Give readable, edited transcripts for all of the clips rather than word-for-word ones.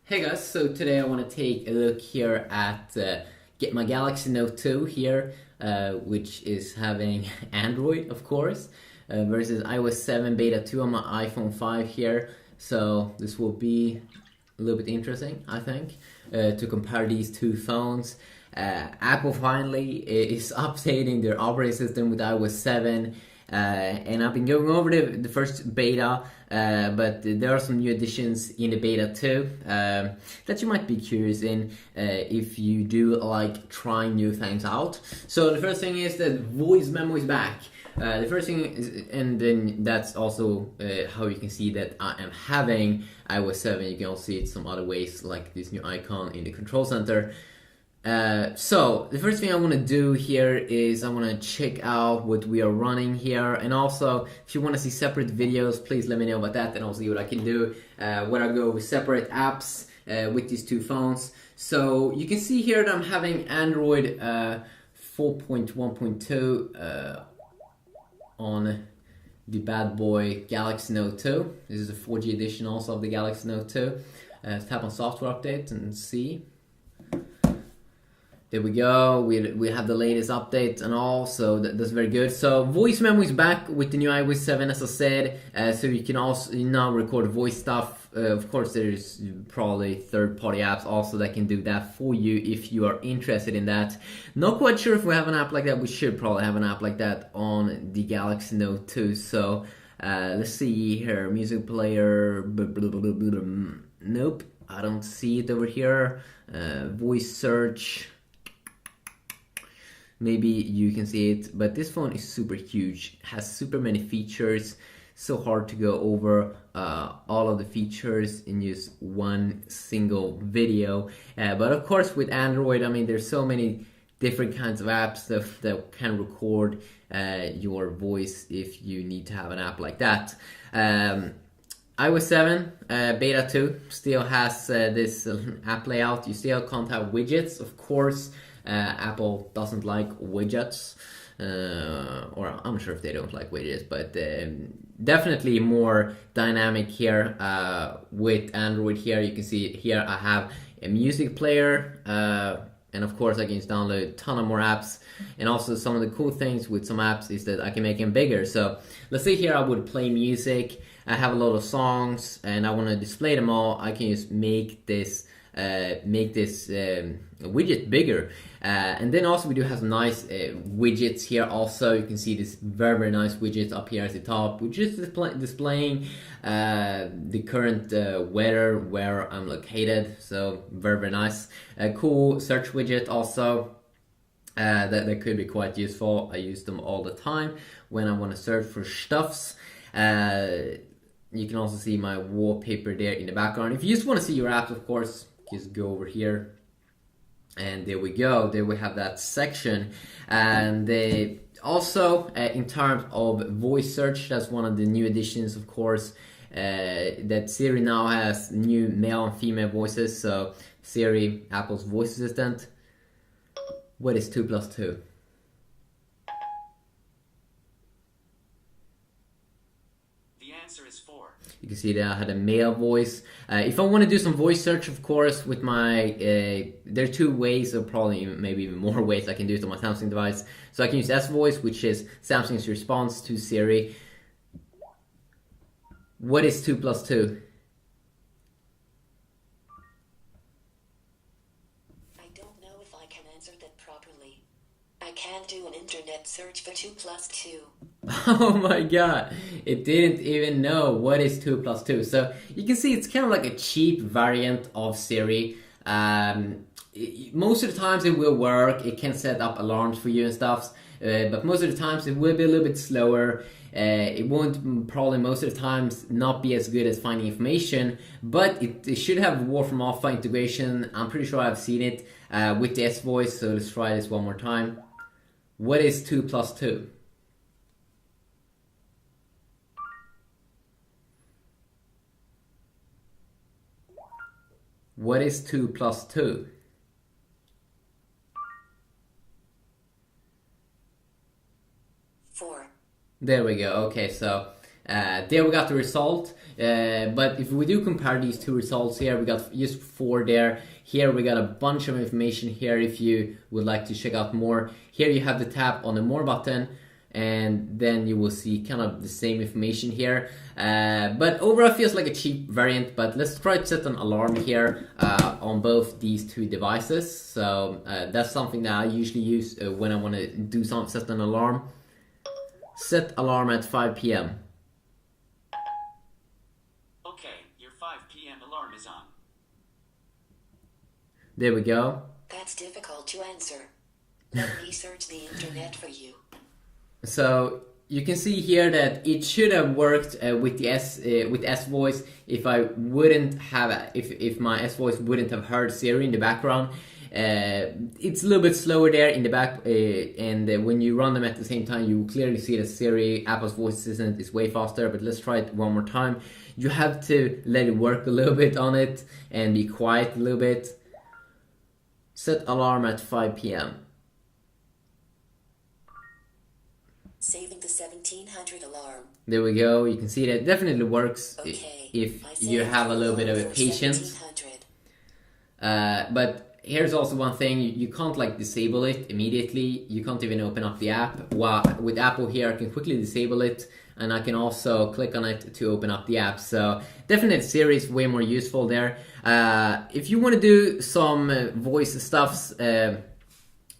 Hey guys, so today I want to take a look here at get my Galaxy Note 2 here, which is having Android, of course, versus iOS 7 Beta 2 on my iPhone 5 here. So this will be a little bit interesting, I think, to compare these two phones. Apple finally is updating their operating system with iOS 7. And I've been going over the first beta, but there are some new additions in the beta too that you might be curious in if you do like trying new things out. So the first thing is that voice memo is back. The first thing is, and then that's also how you can see that I am having iOS 7. You can also see it some other ways, like this new icon in the control center. So the first thing I want to do here is I want to check out what we are running here, and also if you want to see separate videos, please let me know about that and I'll see what I can do when I go with separate apps with these two phones. So you can see here that I'm having Android 4.1.2 on the bad boy Galaxy Note 2. This is the 4G edition also of the Galaxy Note 2. Let's tap on software update and see. There we go, we have the latest updates and all, so that's very good. So voice memo is back with the new iOS 7, as I said, so you can also now record voice stuff. Of course, there's probably third-party apps also that can do that for you if you are interested in that. Not quite sure if we have an app like that. We should probably have an app like that on the Galaxy Note 2. So let's see here, music player, nope, I don't see it over here. Voice search. Maybe you can see it, but this phone is super huge, has super many features, so hard to go over all of the features in just one single video. But of course with Android, I mean, there's so many different kinds of apps that can record your voice if you need to have an app like that. iOS 7 Beta 2 still has this app layout. You still can't have widgets, of course. Apple doesn't like widgets, or I'm sure if they don't like widgets, but definitely more dynamic here with Android. Here you can see here I have a music player, and of course I can just download a ton of more apps. And also some of the cool things with some apps is that I can make them bigger. So let's say here I would play music. I have a lot of songs and I want to display them all. I can just make this widget bigger, and then also we do have some nice widgets here. Also you can see this very nice widget up here at the top, which is displaying the current weather where I'm located. So very nice. Cool search widget also. That could be quite useful. I use them all the time when I want to search for stuffs. You can also see my wallpaper there in the background. If you just want to see your apps, of course, just go over here. And there we go. There we have that section. And also, in terms of voice search, that's one of the new additions, of course. That Siri now has new male and female voices. So Siri, Apple's voice assistant. What is 2 plus 2? The answer is 4. You can see that I had a male voice. If I want to do some voice search, of course, with my there are two ways, or probably maybe even more ways I can do it on my Samsung device. So I can use S Voice, which is Samsung's response to Siri. What is 2 plus 2? I don't know if I can answer that properly. I can't do an internet search for 2 plus 2. Oh my god, it didn't even know what is 2 plus 2. So you can see it's kind of like a cheap variant of Siri. Most of the times it will work, it can set up alarms for you and stuff, but most of the times it will be a little bit slower. It won't probably most of the times not be as good as finding information, but it should have Wolfram Alpha integration. I'm pretty sure I've seen it with the S Voice, so let's try this one more time. What is 2 plus 2? What is 2 plus 2? 4. There we go. Okay, so There we got the result. But if we do compare these two results here, we got just 4 there. Here we got a bunch of information here if you would like to check out more. Here you have the tap on the more button, and then you will see kind of the same information here. But overall feels like a cheap variant, but let's try to set an alarm here on both these two devices. So that's something that I usually use when I want to do set an alarm. Set alarm at 5 p.m. Okay, your 5 p.m. alarm is on. There we go. That's difficult to answer. Let me search the internet for you. So you can see here that it should have worked with the S voice if I wouldn't have if my S voice wouldn't have heard Siri in the background. It's a little bit slower there in the back, and when you run them at the same time, you will clearly see that Siri, Apple's voice assistant, is way faster. But let's try it one more time. You have to let it work a little bit on it and be quiet a little bit. Set alarm at 5 p.m. Saving the 1700 alarm. There we go. You can see that it definitely works Okay, if I you saved have a the little bit of alarm a for patience. 1700. But here's also one thing: you can't like disable it immediately. You can't even open up the app. While with Apple here, I can quickly disable it, and I can also click on it to open up the app. So definitely Siri is way more useful there. If you want to do some voice stuffs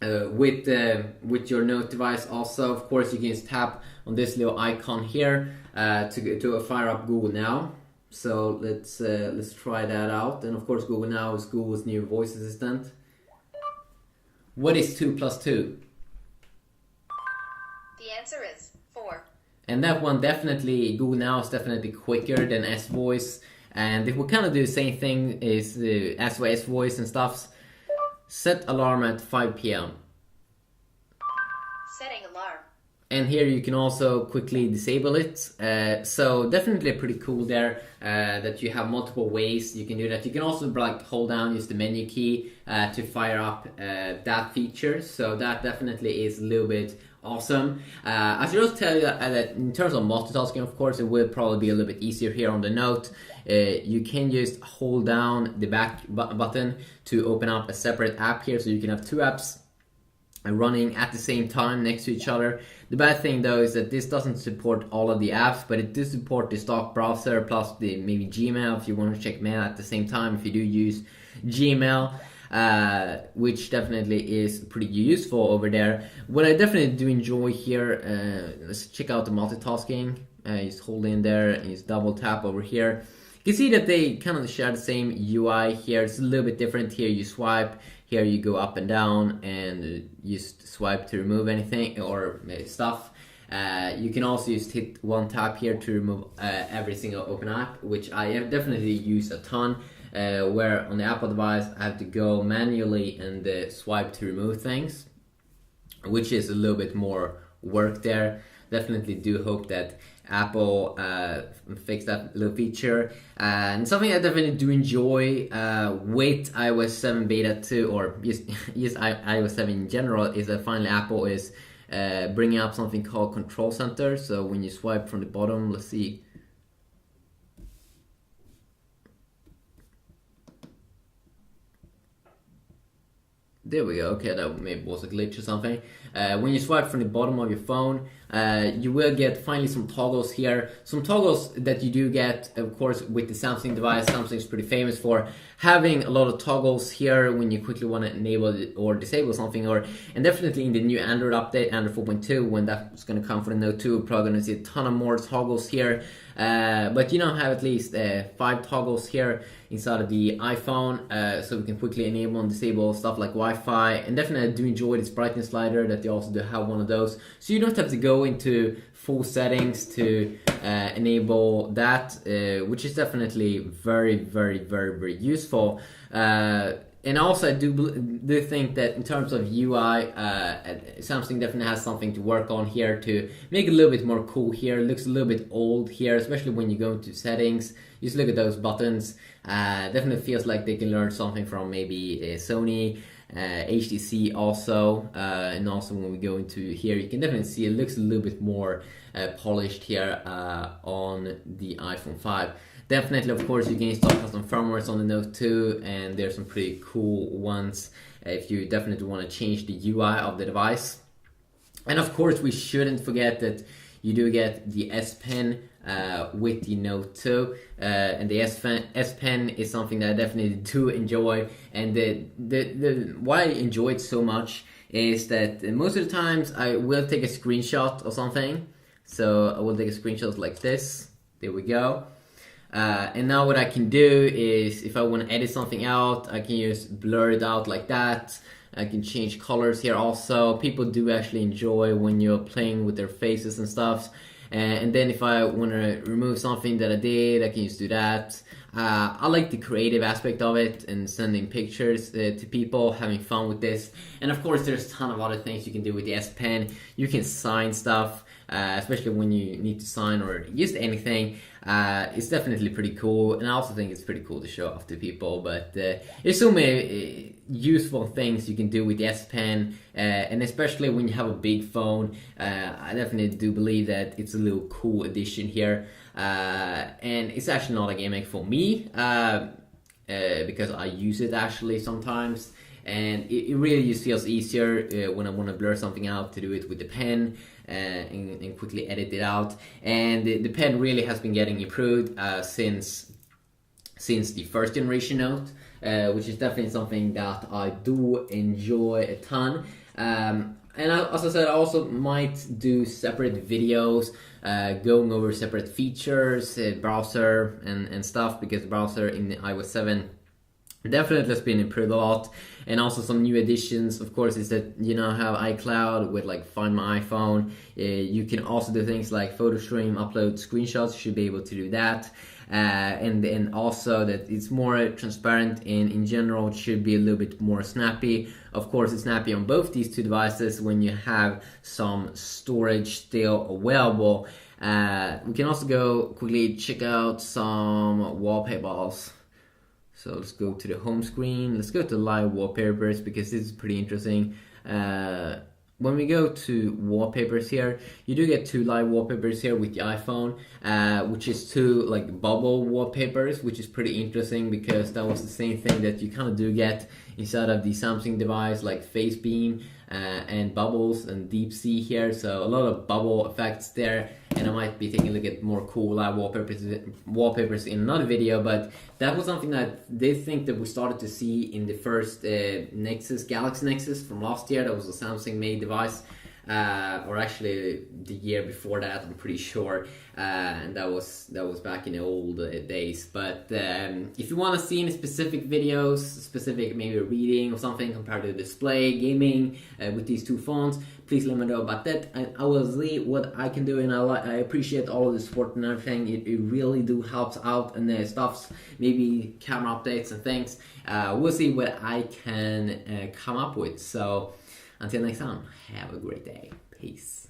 with your Note device, also of course you can just tap on this little icon here to fire up Google Now. So let's try that out. And of course Google Now is Google's new voice assistant. What is 2 plus 2? The answer is 4. And that one definitely, Google Now is definitely quicker than S Voice, and it will kind of do the same thing as S Voice and stuff. Set alarm at 5 p.m. Setting alarm. And here you can also quickly disable it. So definitely pretty cool there that you have multiple ways you can do that. You can also like hold down, use the menu key to fire up that feature. So that definitely is a little bit awesome. I should also tell you that in terms of multitasking, of course, it will probably be a little bit easier here on the Note. You can just hold down the back button to open up a separate app here, so you can have 2 apps running at the same time next to each other. The bad thing though is that this doesn't support all of the apps, but it does support the stock browser plus the maybe Gmail if you want to check mail at the same time, if you do use Gmail, which definitely is pretty useful over there. What I definitely do enjoy here, let's check out the multitasking. Just hold in there and just double tap over here. You can see that they kind of share the same UI here. It's a little bit different here. You swipe, here you go up and down, and you swipe to remove anything or stuff. You can also just hit one tap here to remove every single open app, which I have definitely used a ton. Where on the Apple device I have to go manually and swipe to remove things, which is a little bit more work there. Definitely do hope that Apple fix that little feature. And something I definitely do enjoy with iOS 7 Beta 2, or just iOS 7 in general, is that finally Apple is bringing up something called Control Center. So when you swipe from the bottom, let's see. There we go. Okay, that maybe was a glitch or something. When you swipe from the bottom of your phone, you will get finally some toggles here. Some toggles that you do get, of course, with the Samsung device. Samsung is pretty famous for having a lot of toggles here when you quickly want to enable or disable something. And definitely in the new Android update, Android 4.2, when that's going to come for the Note 2, we're probably going to see a ton of more toggles here. But you now have at least 5 toggles here inside of the iPhone, so we can quickly enable and disable stuff like Wi-Fi. And definitely I do enjoy this brightness slider that they also do have one of those, so you don't have to go into full settings to enable that, which is definitely very, very, very, very useful. And also I do think that in terms of UI, Samsung definitely has something to work on here to make it a little bit more cool here. It looks a little bit old here, especially when you go into settings. Just look at those buttons. Definitely feels like they can learn something from maybe Sony. HTC also, and also when we go into here, you can definitely see it looks a little bit more polished here on the iPhone 5. Definitely, of course, you can install custom firmwares on the Note 2, and there's some pretty cool ones if you definitely want to change the UI of the device. And of course, we shouldn't forget that you do get the S Pen with the Note 2, and the S Pen is something that I definitely do enjoy. And the why I enjoy it so much is that most of the times I will take a screenshot or something. So I will take a screenshot like this. There we go. And now what I can do is, if I want to edit something out, I can just blur it out like that. I can change colors here also. People do actually enjoy when you're playing with their faces and stuff. And then if I want to remove something that I did, I can just do that. I like the creative aspect of it and sending pictures to people, having fun with this. And of course, there's a ton of other things you can do with the S Pen. You can sign stuff, especially when you need to sign or just anything. It's definitely pretty cool, and I also think it's pretty cool to show off to people. But there's so many useful things you can do with the S Pen, and especially when you have a big phone, I definitely do believe that it's a little cool addition here. And it's actually not a gimmick for me, because I use it actually sometimes, and it really just feels easier when I want to blur something out to do it with the pen. And quickly edit it out, and the pen really has been getting improved since the first generation Note, which is definitely something that I do enjoy a ton. And as I said, I also might do separate videos going over separate features, browser and stuff, because the browser in the iOS 7 definitely has been improved a lot. And also some new additions, of course, is that you now have iCloud with like Find My iPhone. You can also do things like photo stream, upload screenshots. You should be able to do that. And also that it's more transparent, and in general it should be a little bit more snappy. Of course, it's snappy on both these two devices when you have some storage still available. We can also go quickly check out some wallpapers. So let's go to the home screen. Let's go to live wallpapers, because this is pretty interesting. When we go to wallpapers here, you do get two live wallpapers here with the iPhone, which is two like bubble wallpapers, which is pretty interesting, because that was the same thing that you kind of do get inside of the Samsung device, like face beam and bubbles and deep sea here. So a lot of bubble effects there, and I might be taking a look at more cool live wallpapers in another video. But that was something that they think that we started to see in the first Galaxy Nexus from last year. That was a Samsung made device, or actually the year before that, I'm pretty sure, and that was back in the old days. But if you want to see any specific videos, specific maybe reading or something compared to display, gaming with these two phones, please let me know about that, and I will see what I can do. And I appreciate all of the support and everything. It really do helps out, and stuffs, maybe camera updates and things. We'll see what I can come up with. So until next time, have a great day. Peace.